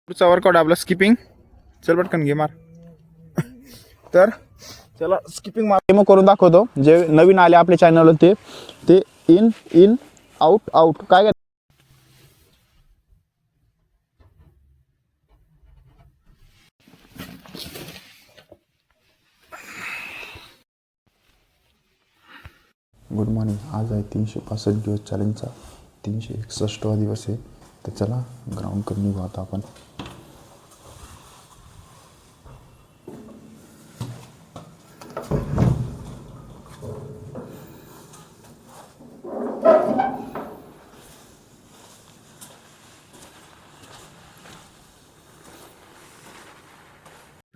पुढचा वर्कआउट आपला स्किपिंग. चल पटकन घे मार. तर चला स्किपिंग मार डेमो करून दाखवतो. जे नवीन आले आपल्या चॅनलवर ते इन इन आउट आउट काय. Good morning. आज आहे 365 दिवस चॅलेंजचा 361वा दिवस आहे. तर चला ग्राउंड करून निघू आता आपण.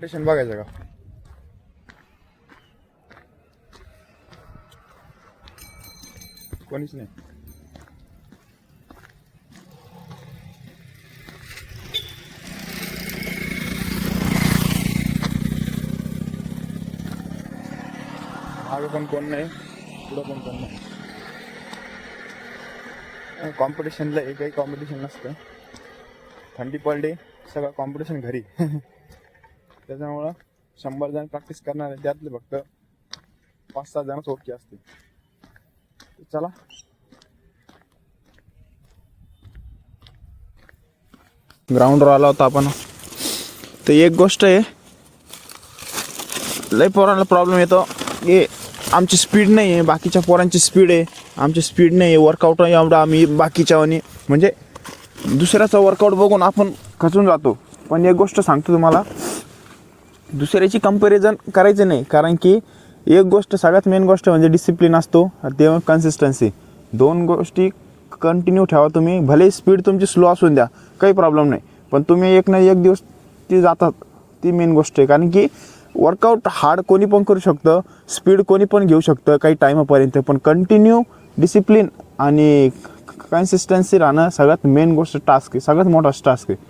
कॉम्पिटिशन बघायचं का? कोणीच नाही. मागे पण कोण नाही, पुढं पण कोण नाही. कॉम्पिटिशनला एकही कॉम्पिटिशन नसतं. थंडी पडली सगळं कॉम्पिटिशन घरी. त्याच्यामुळं 100 जण प्रॅक्टिस करणार आहे, त्यातले फक्त 5-6 जणच ओके असते. चला ग्राउंडवर आला होता आपण. तर एक गोष्ट आहे, लय पोरांना प्रॉब्लेम येतो की आमची स्पीड नाही आहे, बाकीच्या पोरांची स्पीड आहे, आमची स्पीड नाही आहे. वर्कआउट एवढं आम्ही बाकीच्या म्हणजे दुसऱ्याचा वर्कआउट बघून आपण खचून जातो. पण एक गोष्ट सांगतो तुम्हाला, दुसऱ्याची कंपॅरिझन करायचं नाही. कारण की एक गोष्ट, सगळ्यात मेन गोष्ट म्हणजे डिसिप्लिन असतो, ते कन्सिस्टन्सी. 2 गोष्टी कंटिन्यू ठेवा तुम्ही. भले स्पीड तुमची स्लो असून द्या, काही प्रॉब्लेम नाही, पण तुम्ही एक ना एक दिवस ती जातात, ती मेन गोष्ट आहे. कारण की वर्कआउट हार्ड कोणी पण करू शकतं, स्पीड कोणी पण घेऊ शकतं काही टाईमापर्यंत, पण कंटिन्यू डिसिप्लिन आणि कन्सिस्टन्सी राहणं सगळ्यात मेन गोष्ट, टास्क आहे, सगळ्यात मोठा टास्क आहे.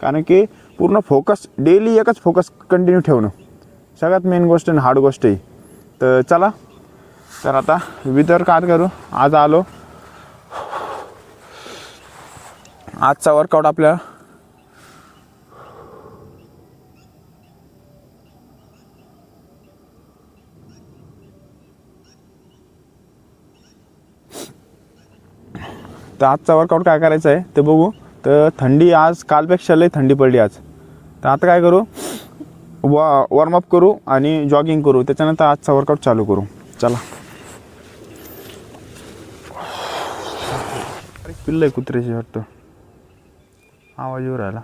कारण की पूर्ण फोकस, डेली एकच फोकस कंटिन्यू ठेवणं सगळ्यात मेन गोष्ट आणि हार्ड गोष्ट आहे. तर चला, तर आता विदर काय करू. आज आलो, आजचा वर्कआउट आपल्या तर आजचा वर्कआउट काय करायचं आहे ते बघू. तर थंडी आज कालपेक्षा लई थंडी पडली आज. तर आता काय करू, वॉर्मअप करू आणि जॉगिंग करू, त्याच्यानंतर आजचा वर्कआउट चालू करू. चला. अरे पिल्लं आहे कुत्र्याची वाटतं, आवाज येऊ राहिला.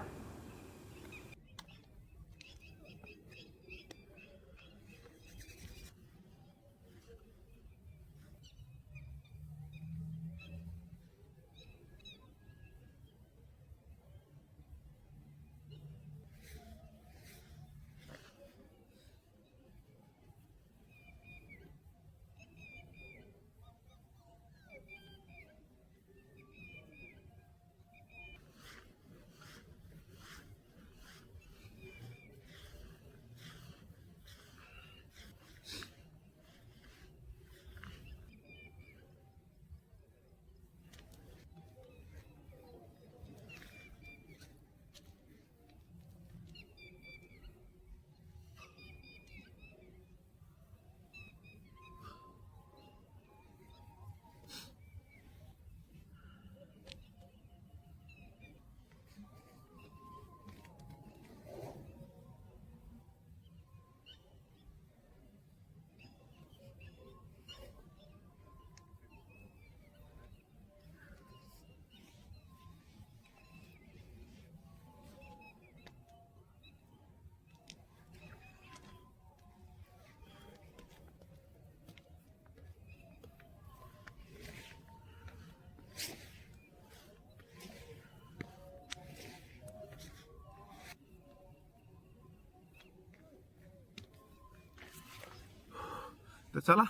तर चला,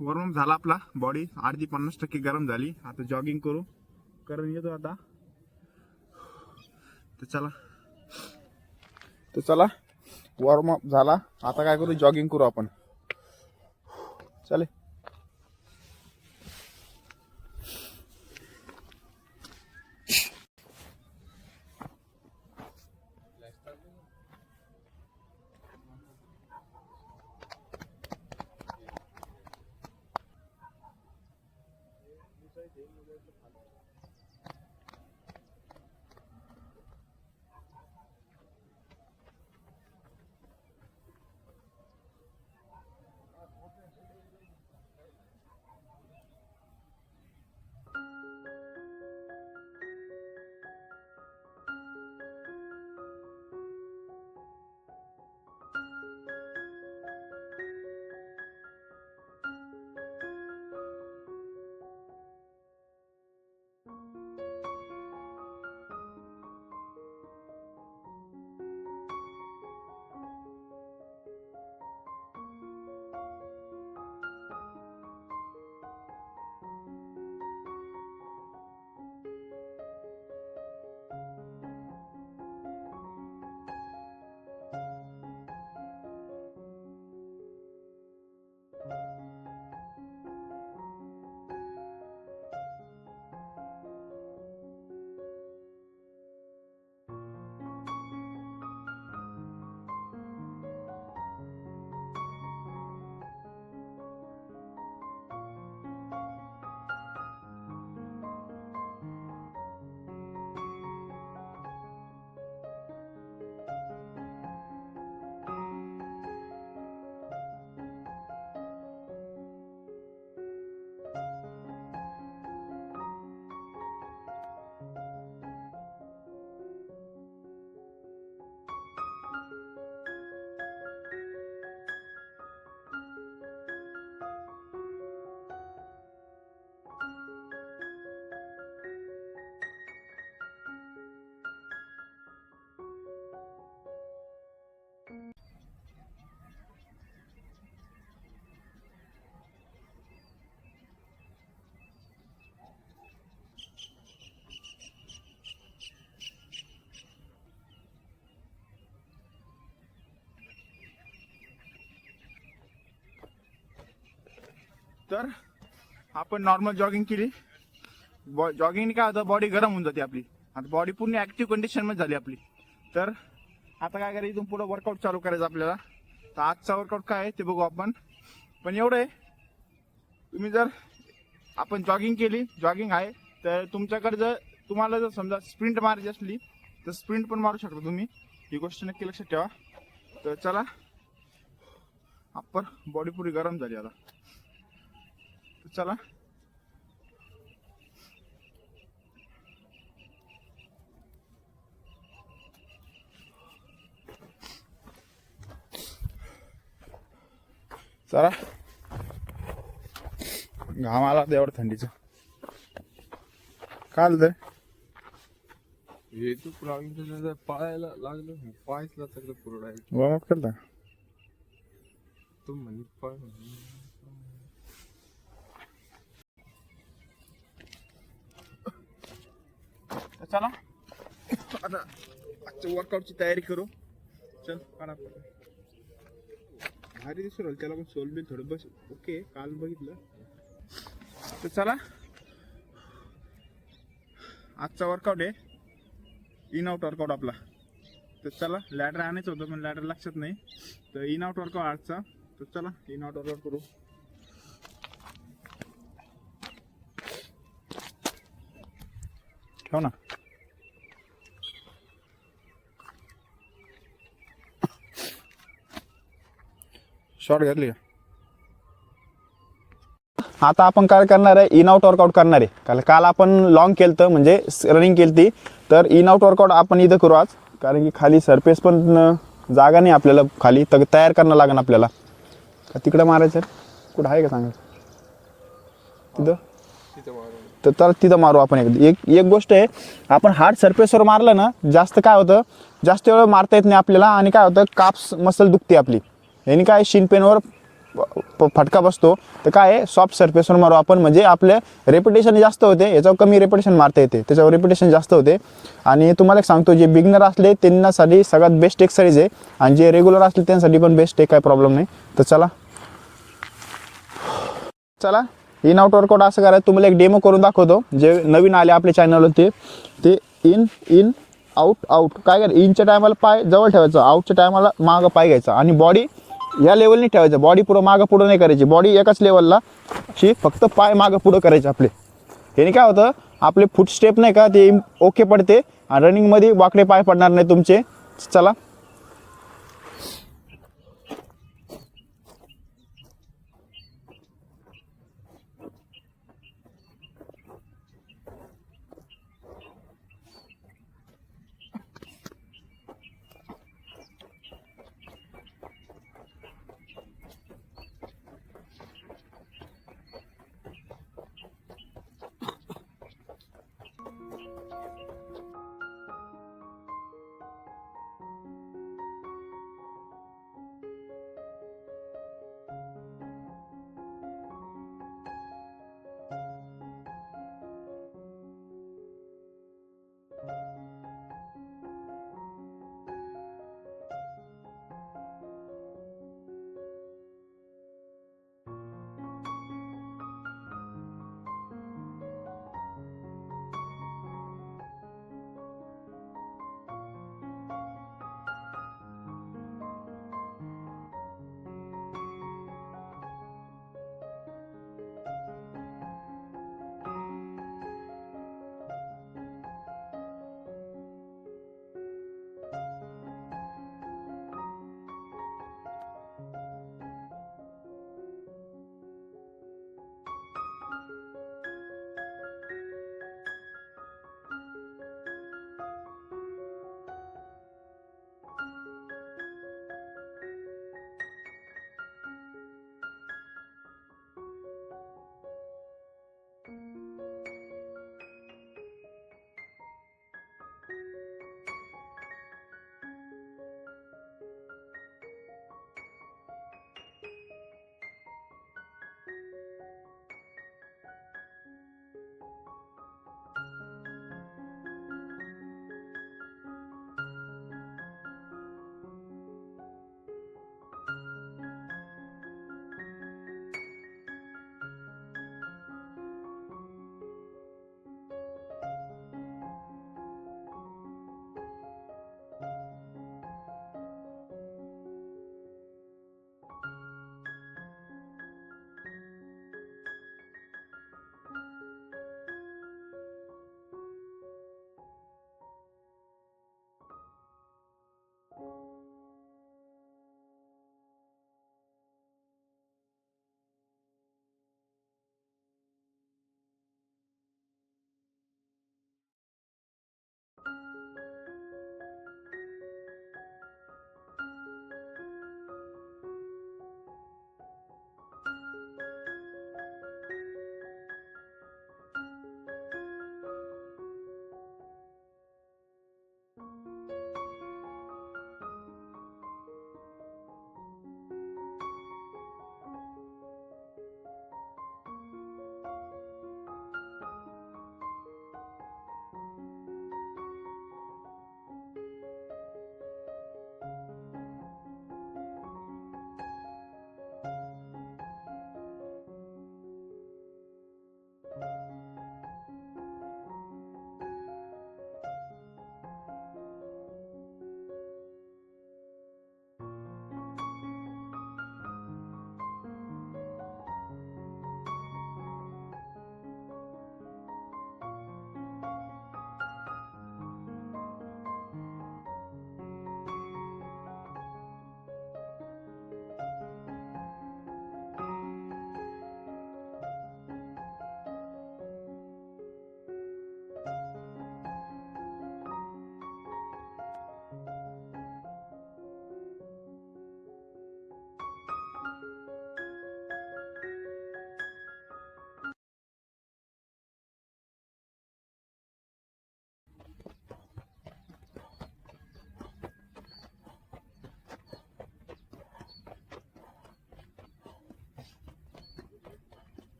वॉर्मअप झाला आपला. बॉडी अर्धी 50% गरम झाली. आता जॉगिंग करून येतो आता. तर चला वॉर्मअप झाला, आता काय करू, जॉगिंग करू आपण. चले. तर आपण नॉर्मल जॉगिंग केली, जॉगिंगने काय होतं बॉडी गरम होऊन जाते आपली. आता बॉडी पूर्ण ॲक्टिव्ह कंडिशनमध्ये झाली आपली. तर आता काय करायचं, इथून पुढं वर्कआउट चालू करायचं आपल्याला. तर आजचा वर्कआउट काय आहे ते बघू आपण. पण एवढं आहे, तुम्ही जर आपण जॉगिंग केली, जॉगिंग आहे, तर तुमच्याकडे जर तुम्हाला जर समजा स्प्रिंट मारायची असली तर स्प्रिंट पण मारू शकता तुम्ही. ही गोष्ट नक्की लक्षात ठेवा. तर चला, अप्पर बॉडी पुरी गरम झाली आता. तर चला, चला. घाम आला एवढं थंडीचं. काय आलं ते? हे तू लागलं पायाला लागलं, पायच लागलं पुरं डायरेक्ट. वॉर्मअप करता. तो म्हणे पाय तर चला आता आजच्या वर्कआउटची तयारी करू. चल काढा. भारी दिसू राहिलं त्याला पण, सोल बिल थोडं बस ओके, काल बघितलं. तर चला, आजचा वर्कआउट आहे इन आउट वर्कआउट आपला. तर चला, लॅडर आणायचं होतं पण लॅडर लक्षात नाही. तर इन आउट वर्कआउट आजचा. तर चला इन आउट वर्कआउट करू. ठेव ना. शॉर्ट घातली का? आता आपण काय करणार आहे, इन आउट वर्कआउट करणार आहे. काल आपण लॉंग केलं म्हणजे रनिंग केली, तर इन आउट वर्कआउट आपण इथं करू आज. कारण की खाली सरफेस पण जागा नाही आपल्याला, खाली तर तयार करणं लागेल आपल्याला. का तिकडं मारायचं कुठं आहे का सांगा तिथं? तर तर तिथं मारू आपण. एक गोष्ट आहे, आपण हार्ड सरफेसवर मारलं ना, जास्त काय होतं, जास्त वेळ मारता येत नाही आपल्याला. आणि काय होतं, काप्स मसल दुखते आपली. याने काय शिन पेनवर फटका बसतो. तर काय आहे, सॉफ्ट सरफेसवर मारू आपण, म्हणजे आपलं रेपिटेशन जास्त होते. याच्यावर कमी रेपिटेशन मारता येते, त्याच्यावर रेपिटेशन जास्त होते. आणि तुम्हाला एक सांगतो, जे बिगनर असले त्यांच्यासाठी सगळ्यात बेस्ट एक्सरसाइज आहे. आणि जे रेग्युलर असले त्यांसाठी पण बेस्ट आहे, काय प्रॉब्लेम नाही. तर चला चला, इन आउट वर्कआउट असं करायचं. तुम्हाला एक डेमो करून दाखवतो, जे नवीन आले आपल्या चॅनलवर. ते इन इन आउट आउट. काय करायचं, इनच्या टायमाला पाय जवळ ठेवायचं, आउटच्या टायमाला मागं पाय घ्यायचा. आणि बॉडी या लेवलनी ठेवायचं, बॉडी पुढं मागं पुढं नाही करायची. बॉडी एकाच लेवलला अशी, फक्त पाय मागं पुढं करायचे आपले. याने काय होतं, आपले फूट स्टेप नाही का ते ओके पडते. आणि रनिंगमध्ये वाकडे पाय पडणार नाही तुमचे. चला,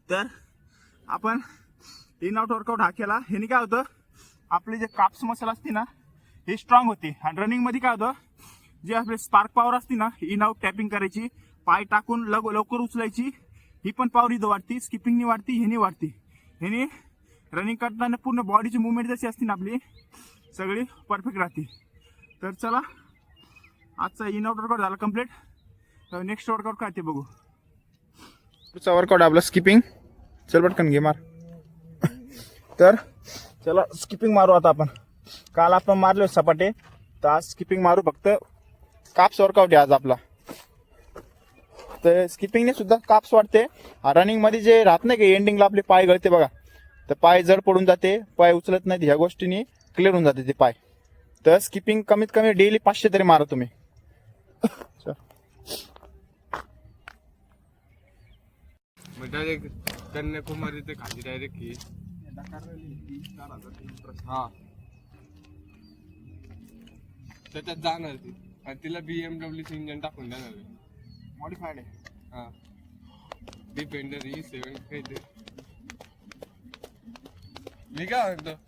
तर आपण इन आउट वर्कआउट हा केला. ह्याने काय होतं, आपले जे काप्स मसल असते ना हे स्ट्रॉंग होते. आणि रनिंग मध्ये काय होतं, जे आपले स्पार्क पॉवर असते ना, इन आउट टॅपिंग करायची, पाय टाकून लवकर उचलायची, ही पण पॉवर इथं वाढती. स्किपिंगनी वाढती, ह्यानी वाढती. ह्यानी रनिंग करताना पूर्ण बॉडीची मुवमेंट जशी असते ना आपली सगळी परफेक्ट राहते. तर चला आजचा इन आउट वर्कआउट झाला कम्प्लीट. तर नेक्स्ट वर्कआउट काय ते बघू. पुढचा वर्कआउट आपला स्किपिंग. चल पटकन घे मार. तर चला स्किपिंग मारू आता आपण. काल आपण मारले सपाटे, तर आज स्किपिंग मारू. फक्त काप्स वर्कआउट आहे आज आपला. तर स्किपिंगने सुद्धा काप्स वाढते. रनिंग मध्ये जे राहत नाही का एंडिंगला आपले पाय गळते बघा, तर पाय जड पडून जाते, पाय उचलत नाहीत, ह्या गोष्टीने क्लिअर होऊन जाते ते पाय. तर स्किपिंग कमीत कमी डेली 500 तरी मारा तुम्ही. मग डायरेक्ट कन्याकुमारी ते खाली डायरेक्ट की हा त्याच्यात जाणार ती आणि तिला BMW इंजन टाकून देणार आहे. मॉडिफाईड आहे. हा डिफेंडर E7 काही ते मी काय म्हणतो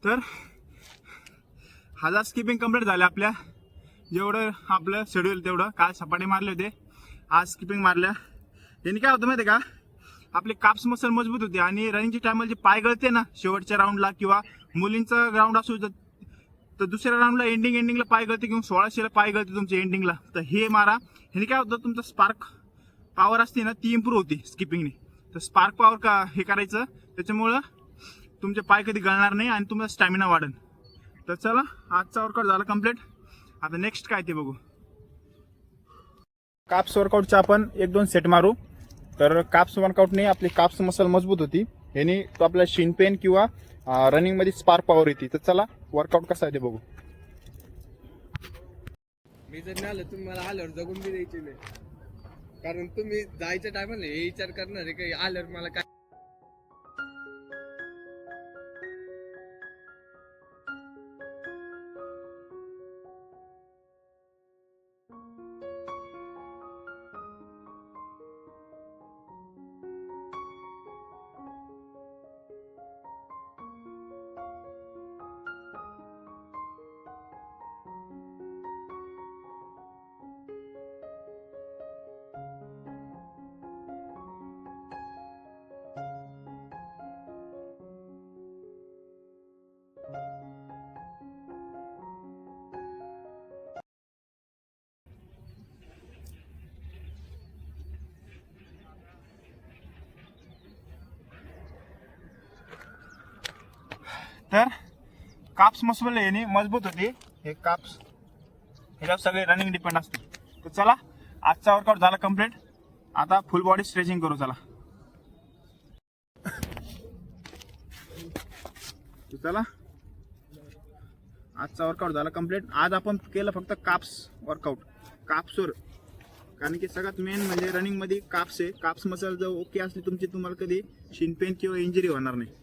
तर 1000 स्किपिंग कंप्लीट झाल्या आपल्या. जेवढं आपलं शेड्यूल तेवढं. काल सपाटे मारले होते, आज स्किपिंग मारल्या. यांनी काय होतं माहिती आहे का, आपले काप्स मसल मजबूत होते आणि रनिंगच्या टायमाला जे पाय गळते ना शेवटच्या राऊंडला, किंवा मुलींचं ग्राउंड असू तर दुसऱ्या राऊंडला एंडिंगला पाय गळते, किंवा 1600ला पाय गळते तुमच्या एंडिंगला. तर हे मारा. ह्याने काय होतं, तुमचं स्पार्क पॉवर असते ना ती इम्प्रूव्ह होती स्किपिंगने. तर स्पार्क पॉवर का हे करायचं, त्याच्यामुळं तुमचे पाय कधी गळणार नाही आणि तुमचा स्टॅमिना वाढेल. तर चला, आजचा वर्कआउट झाला कम्प्लीट. आता नेक्स्ट काय ते बघू. काप्स वर्कआउटचा आपण 1-2 सेट मारू. तर काप्स वर्कआउटने आपली काप्स मसल मजबूत होती. ह्याने तो आपला शिन पेन किंवा रनिंग मध्ये स्पार्क पॉवर येते. तर चला वर्कआउट कसा आहे ते बघू. मी जर नाही आलं तुम्ही मला आल्यावर जगून बी द्यायची नाही, कारण तुम्ही जायच्या टायमाला हे विचार करणार आहे की आल्यावर मला काय. तर काप्स मसल याने मजबूत होती. हे काप्स ह्याच्यावर सगळे रनिंग डिपेंड असते. तर चला, आजचा वर्कआउट झाला कम्प्लीट. आता फुल बॉडी स्ट्रेचिंग करू. चला चला आजचा वर्कआउट झाला कम्प्लीट. आज आपण केलं फक्त काप्स वर्कआउट, काप्सवर. कारण की सगळ्यात मेन म्हणजे रनिंग मध्ये काप्स आहे. काप्स मसल जर ओके असली तुमची, तुम्हाला कधी शिन पेन किंवा इंजरी होणार नाही.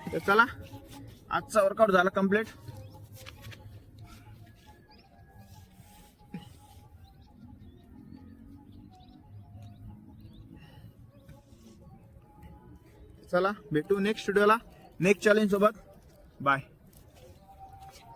तर चला, आजचा वर्कआउट झाला कम्प्लीट. चला भेटू नेक्स्ट व्हिडिओला, नेक्स्ट चॅलेंज सोबत. बाय.